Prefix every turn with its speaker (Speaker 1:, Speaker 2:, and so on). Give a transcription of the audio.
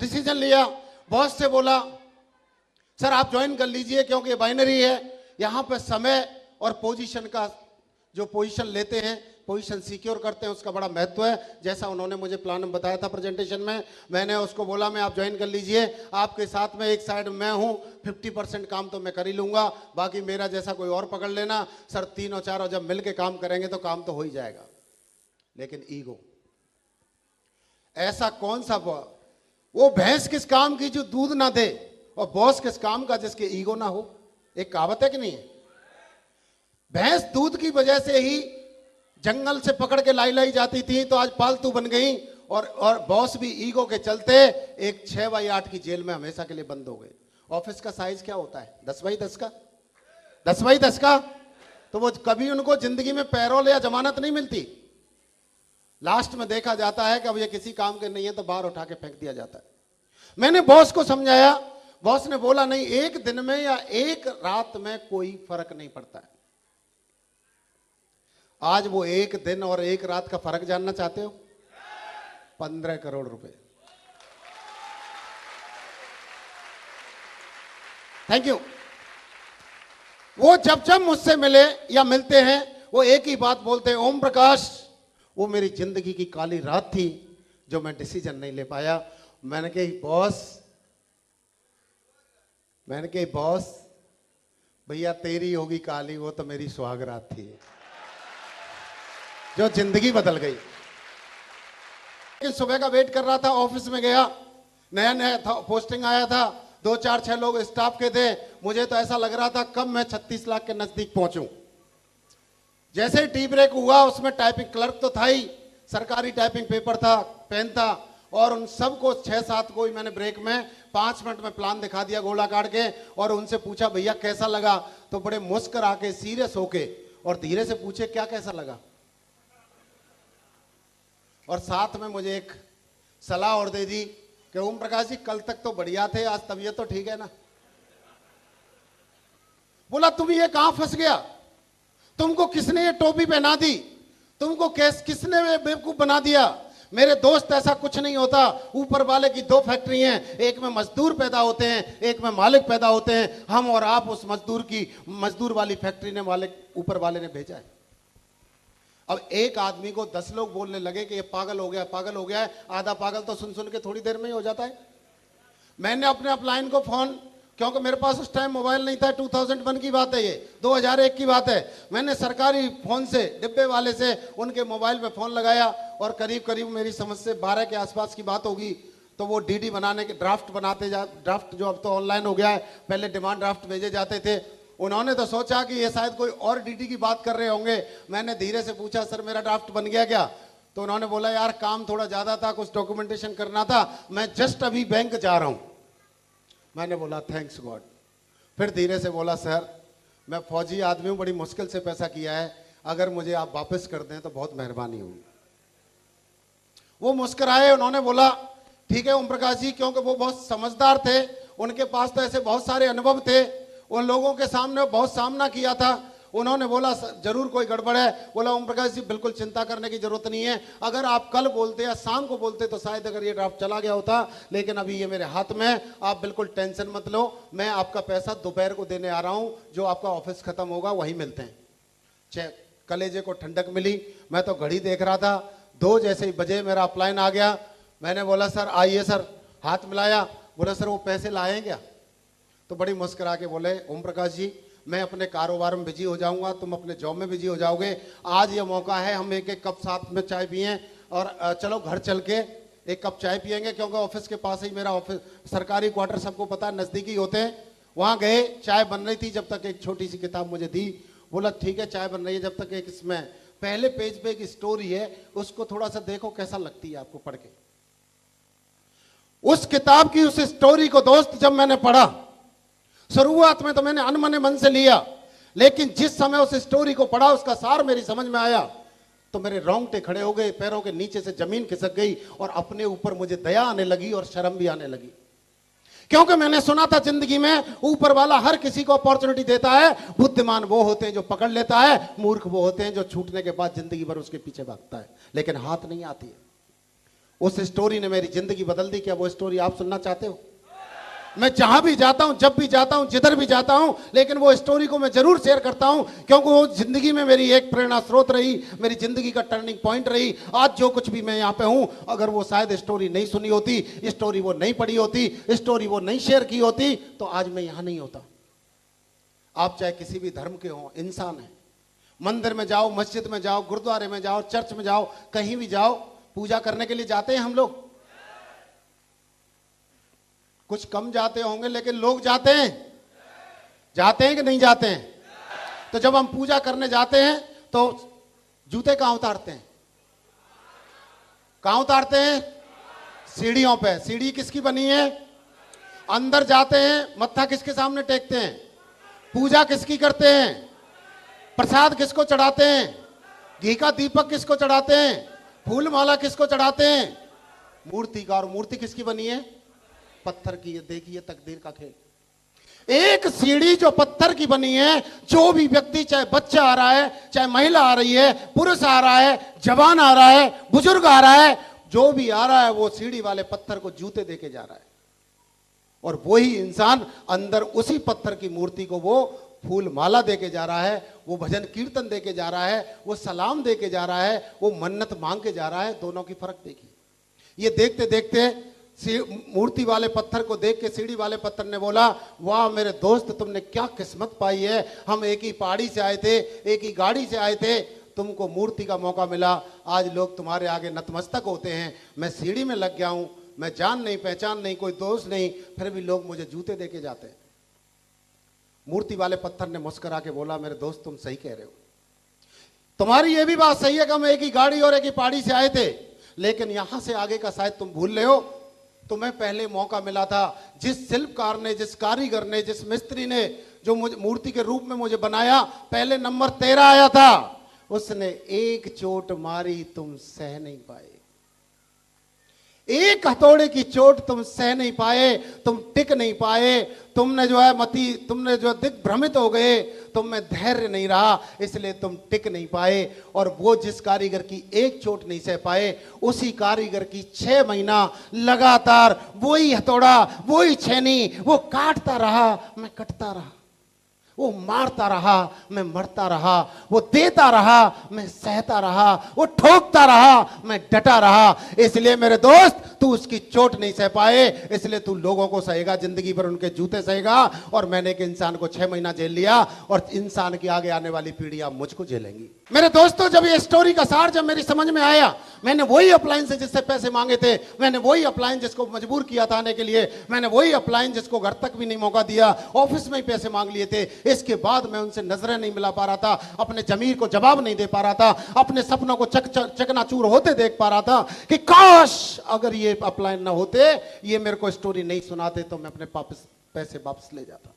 Speaker 1: Decision लिया, boss से बोला सर आप ज्वाइन कर लीजिए क्योंकि ये बाइनरी है, यहाँ पे समय और पोजीशन का जो पोजीशन लेते हैं, पोजीशन सिक्योर करते हैं, उसका बड़ा महत्व है। जैसा उन्होंने मुझे प्लान में बताया था प्रेजेंटेशन में, मैंने उसको बोला मैं आप ज्वाइन कर लीजिए, आपके साथ में एक साइड मैं हूँ, 50% काम तो मैं कर ही लूँगा, बाकी मेरा जैसा कोई और पकड़ लेना। सर 3 और 4 और जब मिल के काम करेंगे तो काम तो हो ही जाएगा। लेकिन ईगो, ऐसा कौन सा वो भैंस किस काम की जो दूध ना दे, और बॉस किस काम का जिसके ईगो ना हो। एक कहावत है कि नहीं है? भैंस दूध की वजह से ही जंगल से पकड़ के लाई जाती थी तो आज पालतू बन गई, और बॉस भी ईगो के चलते एक 6x8 की जेल में हमेशा के लिए बंद हो गए। ऑफिस का साइज क्या होता है? 10x10 का, 10x10 का। तो वो कभी उनको जिंदगी में पैरोल या जमानत नहीं मिलती। लास्ट में देखा जाता है कि अब ये किसी काम के नहीं है तो बाहर उठा के फेंक दिया जाता है। मैंने बॉस को समझाया, बॉस ने बोला नहीं, एक दिन में या एक रात में कोई फर्क नहीं पड़ता है। आज वो एक दिन और एक रात का फर्क जानना चाहते हो? 15 करोड़ रुपए। Thank you. वो जब जब मुझसे मिले या मिलते हैं वो एक ही बात बोलते हैं, ओम प्रकाश वो मेरी जिंदगी की काली रात थी जो मैं डिसीजन नहीं ले पाया। मैंने कही बॉस भैया तेरी होगी काली, वो तो मेरी सुहाग रात थी जो जिंदगी बदल गई। सुबह का वेट कर रहा था, ऑफिस में गया, नया नया था, पोस्टिंग आया था, 2-4-6 लोग स्टाफ के थे। मुझे तो ऐसा लग रहा था कब मैं 36 लाख के नजदीक पहुंचूं। जैसे ही टी ब्रेक हुआ उसमें टाइपिंग क्लर्क तो था ही, सरकारी टाइपिंग पेपर था, पेन था, और उन सबको 6-7 को ही मैंने ब्रेक में 5 मिनट में प्लान दिखा दिया गोला काट के, और उनसे पूछा भैया कैसा लगा? तो बड़े मुस्कुरा के सीरियस होके और धीरे से पूछे क्या कैसा लगा, और साथ में मुझे एक सलाह और दे दी कि ओम प्रकाश जी कल तक तो बढ़िया थे, आज तबीयत तो ठीक है ना? बोला तुम ये कहां फंस गया? तुमको किसने ये टोपी पहना दी? तुमको किसने बेवकूफ बना दिया? मेरे दोस्त ऐसा कुछ नहीं होता। ऊपर वाले की 2 फैक्ट्री हैं, एक में मजदूर पैदा होते हैं, एक में मालिक पैदा होते हैं। हम और आप उस मजदूर वाली फैक्ट्री ने ऊपर वाले ने भेजा है। अब एक आदमी को 10 लोग बोलने लगे कि ये पागल हो गया, पागल हो गया है। आधा पागल तो सुन सुन के थोड़ी देर में ही हो जाता है। मैंने अपने अपलाइन को फोन, क्योंकि मेरे पास उस टाइम मोबाइल नहीं था, 2001 की बात है, ये 2001 की बात है। मैंने सरकारी फोन से, डिब्बे वाले से उनके मोबाइल पे फोन लगाया, और करीब करीब मेरी समझ से 12 के आसपास की बात होगी। तो वो डीडी बनाने के ड्राफ्ट जो अब तो ऑनलाइन हो गया है, पहले डिमांड ड्राफ्ट भेजे जाते थे। उन्होंने तो सोचा कि ये शायद कोई और डीडी की बात कर रहे होंगे। मैंने धीरे से पूछा सर मेरा ड्राफ्ट बन गया क्या? तो उन्होंने बोला यार काम थोड़ा ज्यादा था, कुछ डॉक्यूमेंटेशन करना था, मैं जस्ट अभी बैंक जा रहा हूं। मैंने बोला थैंक्स गॉड। फिर धीरे से बोला सर मैं फौजी आदमी हूं, बड़ी मुश्किल से पैसा किया है, अगर मुझे आप वापस कर दें तो बहुत मेहरबानी होगी। वो मुस्कुराए, उन्होंने बोला ठीक है ओम प्रकाश जी, क्योंकि वो बहुत समझदार थे, उनके पास तो ऐसे बहुत सारे अनुभव थे, उन लोगों के सामने बहुत सामना किया था। उन्होंने बोला जरूर कोई गड़बड़ है। बोला ओम प्रकाश जी बिल्कुल चिंता करने की जरूरत नहीं है, अगर आप कल बोलते या शाम को बोलते तो शायद अगर ये ड्राफ्ट चला गया होता, लेकिन अभी ये मेरे हाथ में है, आप बिल्कुल टेंशन मत लो, मैं आपका पैसा दोपहर को देने आ रहा हूं, जो आपका ऑफिस खत्म होगा वही मिलते हैं। कलेजे को ठंडक मिली। मैं तो घड़ी देख रहा था, 2 जैसे ही बजे मेरा अपलाइन आ गया। मैंने बोला सर आइए सर, हाथ मिलाया। बोला सर वो पैसे लाए क्या? तो बड़ी मुस्कुरा के बोले ओम प्रकाश जी मैं अपने कारोबार में बिजी हो जाऊंगा, तुम अपने जॉब में बिजी हो जाओगे, आज ये मौका है हम एक कप साथ में चाय पिए, और चलो घर चल के 1 कप चाय पियेंगे, क्योंकि ऑफिस के पास ही मेरा ऑफिस, सरकारी क्वार्टर सबको पता है नजदीकी होते हैं। वहां गए, चाय बन रही थी, जब तक एक छोटी सी किताब मुझे दी। बोला ठीक है चाय बन रही है, जब तक एक इसमें पहले पेज पे एक स्टोरी है, उसको थोड़ा सा देखो कैसा लगती है आपको पढ़ के। उस किताब की उस स्टोरी को दोस्त जब मैंने पढ़ा, शुरुआत में तो मैंने अनमने मन से लिया, लेकिन जिस समय उस स्टोरी को पढ़ा उसका सार मेरी समझ में आया तो मेरे रोंगटे खड़े हो गए, पैरों के नीचे से जमीन खिसक गई, और अपने ऊपर मुझे दया आने लगी और शर्म भी आने लगी। क्योंकि मैंने सुना था जिंदगी में ऊपर वाला हर किसी को अपॉर्चुनिटी देता है, बुद्धिमान वो होते हैं जो पकड़ लेता है, मूर्ख वो होते हैं जो छूटने के बाद जिंदगी भर उसके पीछे भागता है, लेकिन हाथ नहीं आती है। उस स्टोरी ने मेरी जिंदगी बदल दी। क्या वो स्टोरी आप सुनना चाहते हो? मैं जहां भी जाता हूं, जब भी जाता हूं, जिधर भी जाता हूं, लेकिन वो स्टोरी को मैं जरूर शेयर करता हूं, क्योंकि वो जिंदगी में मेरी एक प्रेरणा स्रोत रही, मेरी जिंदगी का टर्निंग पॉइंट रही। आज जो कुछ भी मैं यहां पे हूं, अगर वो शायद स्टोरी नहीं सुनी होती, स्टोरी वो नहीं पढ़ी होती, स्टोरी वो नहीं शेयर की होती, तो आज मैं यहां नहीं होता। आप चाहे किसी भी धर्म के हो, इंसान है। मंदिर में जाओ, मस्जिद में जाओ, गुरुद्वारे में जाओ, चर्च में जाओ, कहीं भी जाओ, पूजा करने के लिए जाते हैं हम लोग। कुछ कम जाते होंगे, लेकिन लोग जाते हैं। जाते हैं कि नहीं जाते हैं? तो जब हम पूजा करने जाते हैं तो जूते कहां उतारते हैं? कहां उतारते हैं? सीढ़ियों पे। सीढ़ी किसकी बनी है? अंदर जाते हैं, मत्था किसके सामने टेकते हैं? पूजा किसकी करते हैं? प्रसाद किसको चढ़ाते हैं? घी का दीपक किसको चढ़ाते हैं? फूल माला किसको चढ़ाते हैं? मूर्ति का। और मूर्ति किसकी बनी है? पत्थर की। देखिए तकदीर का खेल। एक सीढ़ी जो पत्थर की बनी है, जो भी व्यक्ति, चाहे बच्चा आ रहा है, चाहे महिला आ रही है, पुरुष आ रहा है, जवान आ रहा है, बुजुर्ग आ रहा है, जो भी आ रहा है, वो सीढ़ी वाले पत्थर को जूते देके जा रहा है। और वही इंसान अंदर उसी पत्थर की मूर्ति को वो फूल माला देके जा रहा है, वो भजन कीर्तन देके जा रहा है, वो सलाम देके जा रहा है, वो मन्नत मांग के जा रहा है। दोनों की फर्क देखिए। ये देखते देखते मूर्ति वाले पत्थर को देख के सीढ़ी वाले पत्थर ने बोला, वाह मेरे दोस्त, तुमने क्या किस्मत पाई है। हम एक ही पहाड़ी से आए थे, एक ही गाड़ी से आए थे, तुमको मूर्ति का मौका मिला। आज लोग तुम्हारे आगे नतमस्तक होते हैं। मैं सीढ़ी में लग गया हूं, मैं जान नहीं, पहचान नहीं, कोई दोस्त नहीं, फिर भी लोग मुझे जूते देके जाते हैं। मूर्ति वाले पत्थर ने मुस्कुरा के बोला, मेरे दोस्त तुम सही कह रहे हो। तुम्हारी ये भी बात सही है कि हम एक ही गाड़ी और एक ही पहाड़ी से आए थे, लेकिन यहां से आगे का शायद तुम भूल रहे हो। तुम्हें पहले मौका मिला था। जिस शिल्पकार ने, जिस कारीगर ने, जिस मिस्त्री ने जो मुझे मूर्ति के रूप में मुझे बनाया, पहले नंबर तेरा आया था। उसने एक चोट मारी, तुम सह नहीं पाए। एक हथौड़े की चोट तुम सह नहीं पाए, तुम टिक नहीं पाए। तुमने जो है तुमने जो दिग्भ्रमित हो गए, तुम में धैर्य नहीं रहा, इसलिए तुम टिक नहीं पाए। और वो जिस कारीगर की एक चोट नहीं सह पाए, उसी कारीगर की 6 महीना लगातार वही हथौड़ा, वही छेनी, वो काटता रहा, मैं कटता रहा। वो मारता रहा, मैं मरता रहा। वो देता रहा, मैं सहता रहा। वो ठोकता रहा, मैं डटा रहा। इसलिए मेरे दोस्त, तू उसकी चोट नहीं सह पाए, इसलिए तू लोगों को सहेगा, जिंदगी भर उनके जूते सहेगा। और मैंने एक इंसान को 6 महीना जेल लिया, और इंसान की आगे आने वाली पीढ़ियां मुझको झेलेंगी। मेरे दोस्तों, जब ये स्टोरी का सार जब मेरी समझ में आया, मैंने वही अप्लायंस से जिससे पैसे मांगे थे, मैंने वही अप्लायंस जिसको मजबूर किया था आने के लिए, मैंने वही अप्लायंस जिसको घर तक भी नहीं मौका दिया, ऑफिस में ही पैसे मांग लिए थे। इसके बाद मैं उनसे नजरें नहीं मिला पा रहा था, अपने जमीर को जवाब नहीं दे पा रहा था, अपने सपनों को चकनाचूर होते देख पा रहा था कि काश अगर ये अप्लायंस ना होते, ये मेरे को स्टोरी नहीं सुनाते, तो मैं अपने पैसे वापस ले जाता।